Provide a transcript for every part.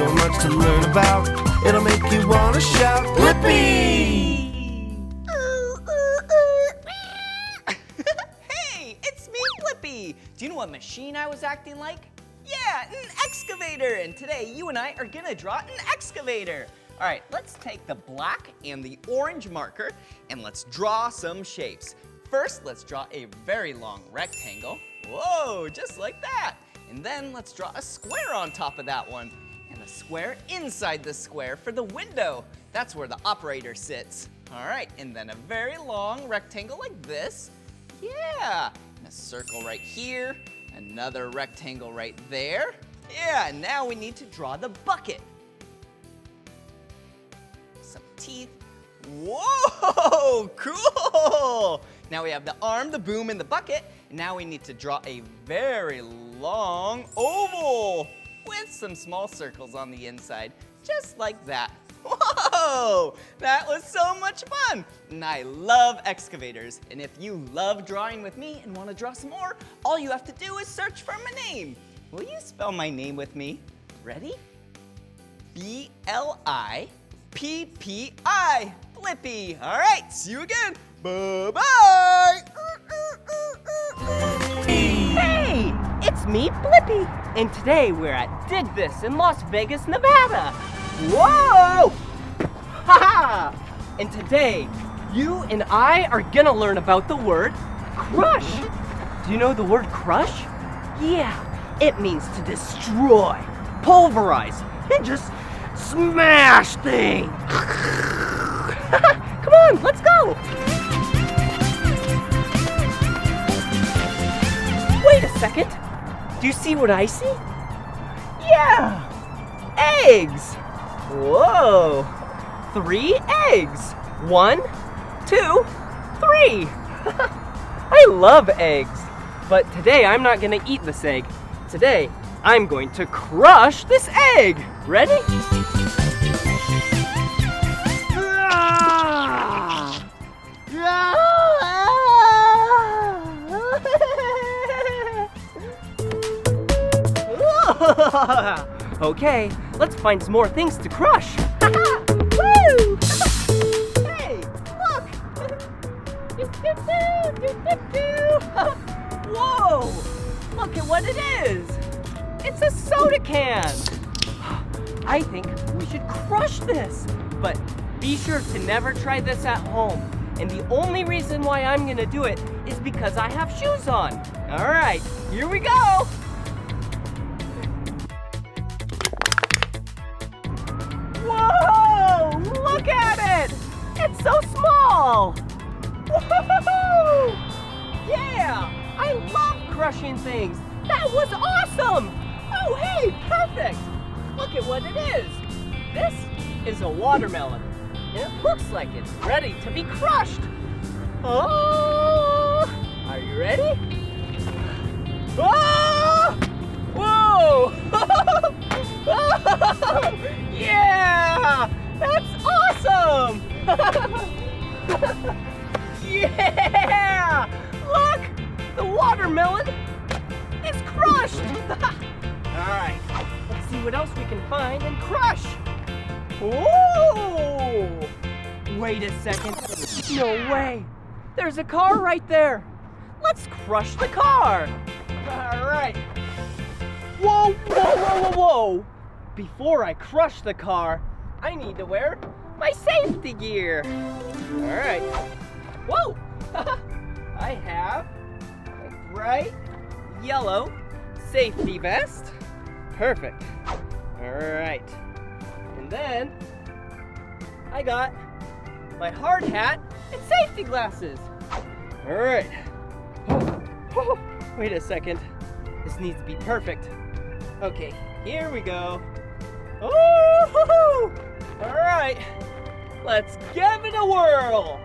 so much to learn about. It'll make you want to shout, Blippi! Hey, it's me, Blippi. Do you know what machine I was acting like? Yeah, an excavator. And today, you and I are gonna draw an excavator. All right, let's take the black and the orange marker and let's draw some shapes. First, let's draw a very long rectangle. Whoa, just like that. And then let's draw a square on top of that one. And a square inside the square for the window. That's where the operator sits. All right, and then a very long rectangle like this. Yeah, and a circle right here. Another rectangle right there. Yeah, and now we need to draw the bucket. Some teeth. Whoa, cool! Now we have the arm, the boom, and the bucket. And now we need to draw a very long oval with some small circles on the inside, just like that. Whoa, that was so much fun. And I love excavators. And if you love drawing with me and want to draw some more, all you have to do is search for my name. Will you spell my name with me? Ready? B-L-I-P-P-I, Blippi. All right, see you again. Bye-bye. Hey, it's me, Blippi. And today we're at Dig This in Las Vegas, Nevada. Whoa! Ha-ha! And today, you and I are gonna learn about the word crush. Do you know the word crush? Yeah, it means to destroy, pulverize, and just smash things. Come on, let's go. Wait a second. Do you see what I see? Yeah, eggs. Whoa, 3 eggs. 1, 2, 3. I love eggs. But today I'm not gonna eat this egg. Today I'm going to crush this egg. Ready? Okay, let's find some more things to crush. Woo! Hey, look! Whoa! Look at what it is! It's a soda can! I think we should crush this, but be sure to never try this at home. And the only reason why I'm gonna do it is because I have shoes on. All right, here we go! Whoa! Look at it! It's so small! Woohoo! Yeah! I love crushing things! That was awesome! Oh, hey, perfect! Look at what it is! This is a watermelon. It looks like it's ready to be crushed! Oh! Are you ready? Oh! Whoa! Yeah! That's awesome! Yeah! Look! The watermelon is crushed! Alright, let's see what else we can find and crush! Whoa! Wait a second. No way! There's a car right there! Let's crush the car! Alright. Whoa, whoa, whoa, whoa, whoa! Before I crush the car, I need to wear my safety gear. All right. Whoa! I have a bright yellow safety vest. Perfect. All right. And then I got my hard hat and safety glasses. All right. Oh, wait a second. This needs to be perfect. Okay, here we go. Oh, all right. Let's give it a whirl.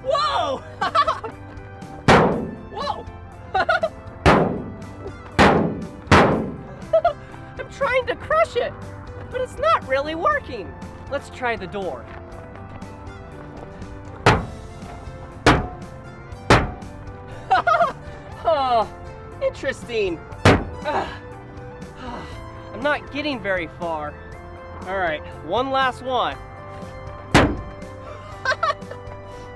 Whoa! Whoa! I'm trying to crush it, but it's not really working. Let's try the door. Oh, interesting. not getting very far. All right, one last one.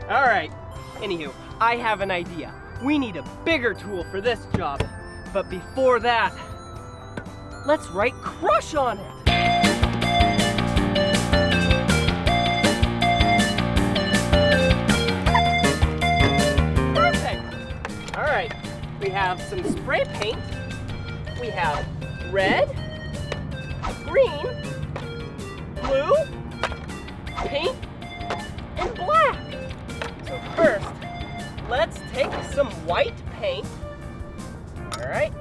All right, anywho, I have an idea. We need a bigger tool for this job. But before that, let's write crush on it. Perfect. All right, we have some spray paint. We have red, green, blue, pink, and black. So first, let's take some white paint. All right,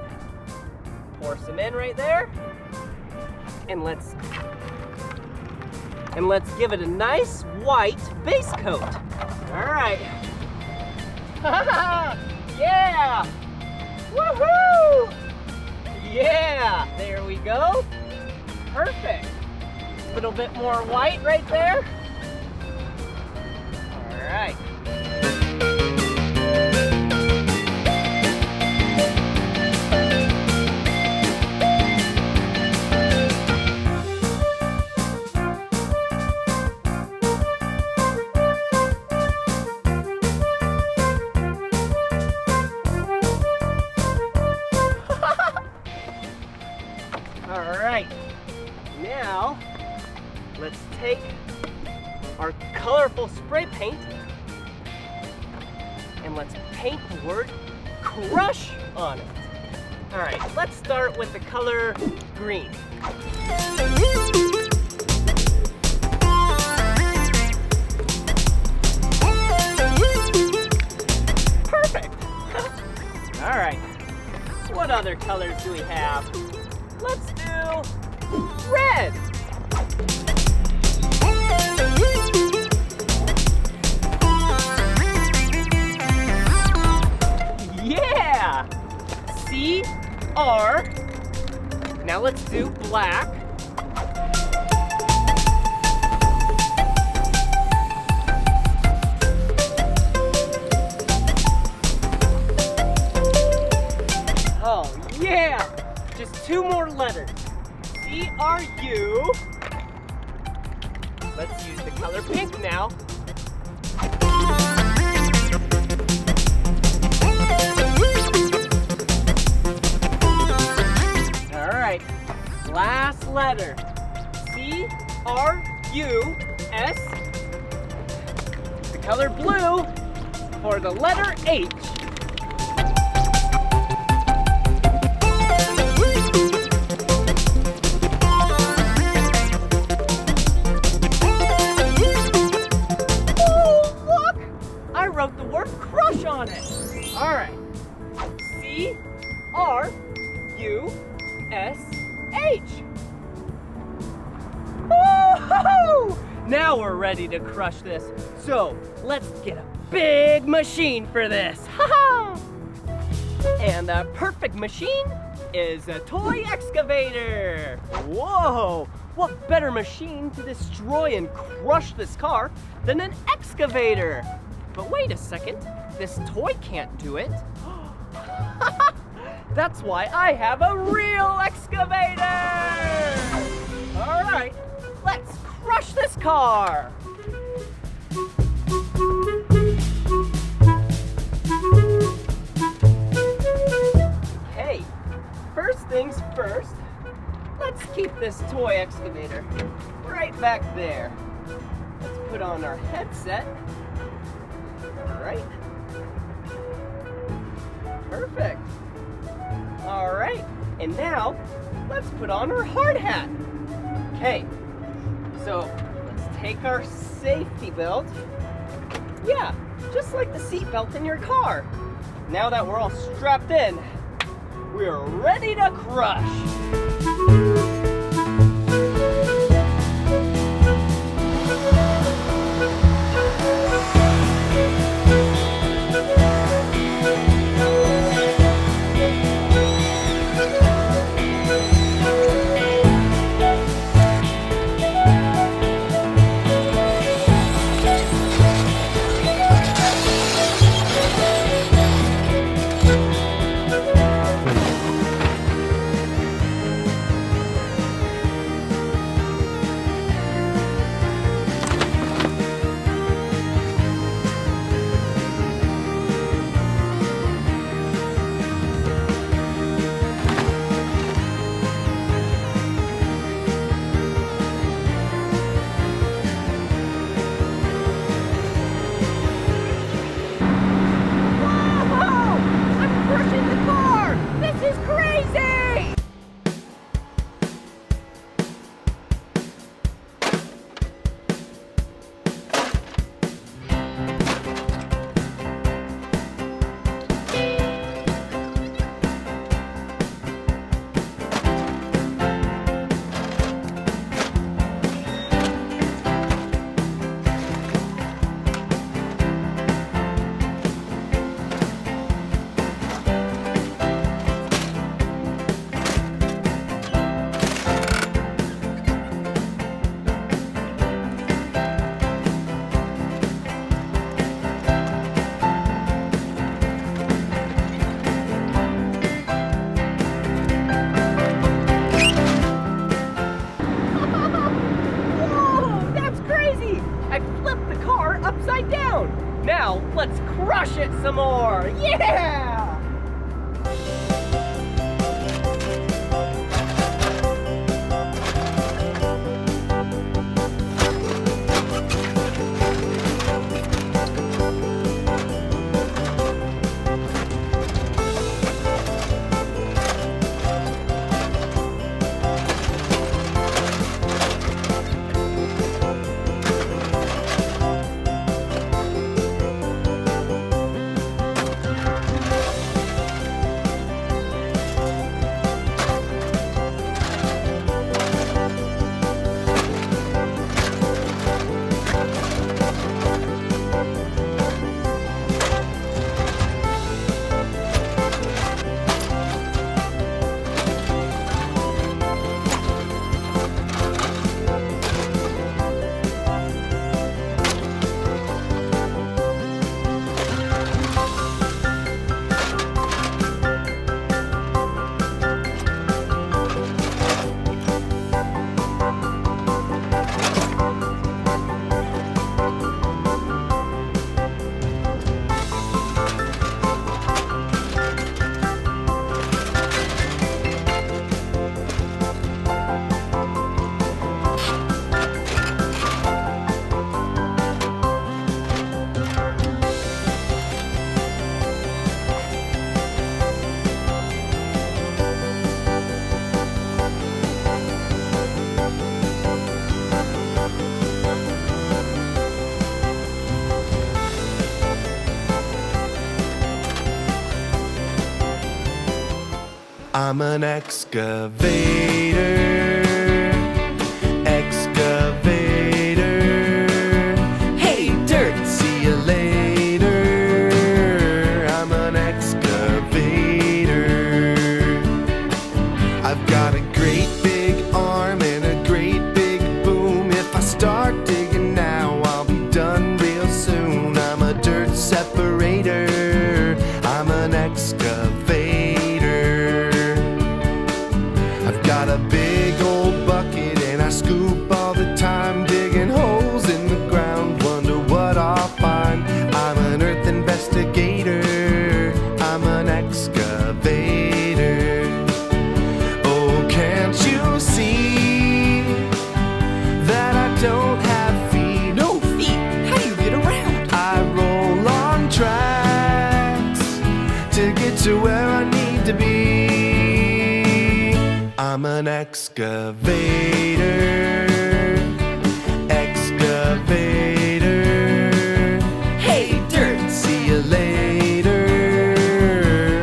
pour some in right there. And let's give it a nice white base coat. All right. Yeah! Woohoo! Yeah, there we go. Perfect. A little bit more white right there. All right. Now, let's take our colorful spray paint and let's paint the word crush on it. All right, let's start with the color green. Perfect. All right, what other colors do we have? Let's do red. Yeah! C-R. Now let's do black. Oh, yeah! Just two more letters. C-R-U. Let's use the color pink now. All right, last letter. C-R-U-S. The color blue for the letter H. Wrote the word crush on it. All right. C-R-U-S-H. Woo-hoo-hoo! Now we're ready to crush this. So let's get a big machine for this. Ha-ha! And the perfect machine is a toy excavator. Whoa! What better machine to destroy and crush this car than an excavator? But wait a second, this toy can't do it. That's why I have a real excavator! All right, let's crush this car. Okay, first things first, let's keep this toy excavator right back there. Let's put on our headset. Right. Perfect. All right, and now let's put on our hard hat. Okay, so let's take our safety belt. Yeah, just like the seat belt in your car. Now that we're all strapped in, we're ready to crush. some more. Yeah! I'm an excavator, excavator. Hey, dirt, see you later. I'm an excavator. I've got a great big arm and a great big boom. If I start digging now, I'll be done real soon. I'm a dirt separator. I'm an excavator. Got a big old bucket and I scoop all the time, digging holes in the ground, wonder what I'll find. I'm an earth investigator, I'm an excavator. Oh, can't you see that I don't have feet? No feet? How do you get around? I roll on tracks to get to where I need to be. I'm an excavator, excavator. Hey, dirt, see you later.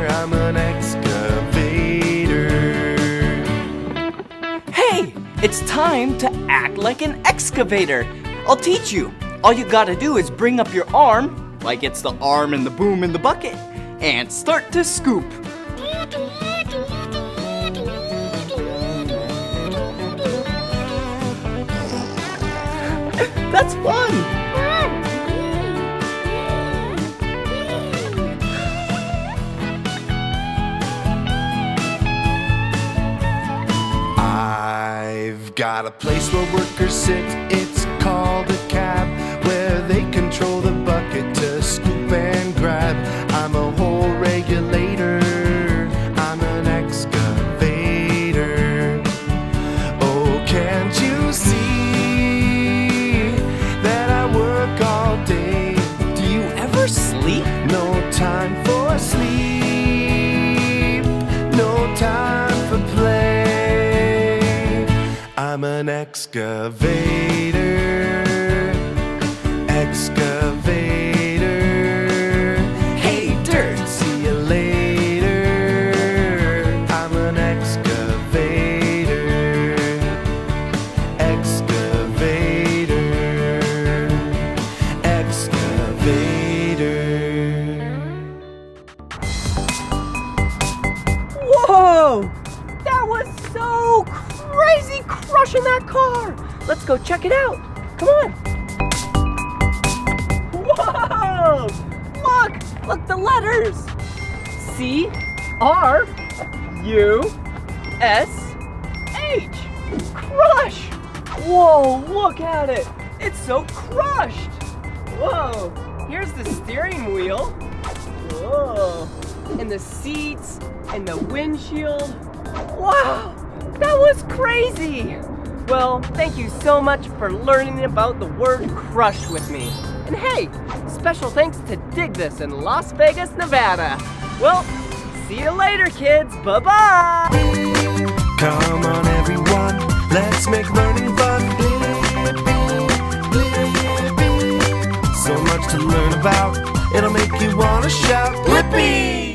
I'm an excavator. Hey, it's time to act like an excavator. I'll teach you. All you gotta do is bring up your arm, like it's the arm and the boom in the bucket, and start to scoop. That's fun! I've got a place where workers sit, it's called a cab, where they control the bucket to scoop and grab. I'm a hole regulator, I'm an excavator. Oh, can't you see that I work all day? Do you ever sleep? No time for sleep, no time for play. I'm an excavator, excavator. Hey, dirt, see you later. I'm an excavator, excavator, excavator. Whoa! That was so crazy crushing that car! Let's go check it out. Come on. Whoa! Look, the letters. C-R-U-S-H. Crush! Whoa, look at it. It's so crushed. Whoa, here's the steering wheel. Whoa. And the seats and the windshield. Wow, that was crazy. Well, thank you so much for learning about the word crush with me. And hey, special thanks to Dig This in Las Vegas, Nevada. Well, see you later, kids. Bye-bye. Come on, everyone, let's make learning fun. Blippi. So much to learn about, it'll make you want to shout, Blippi!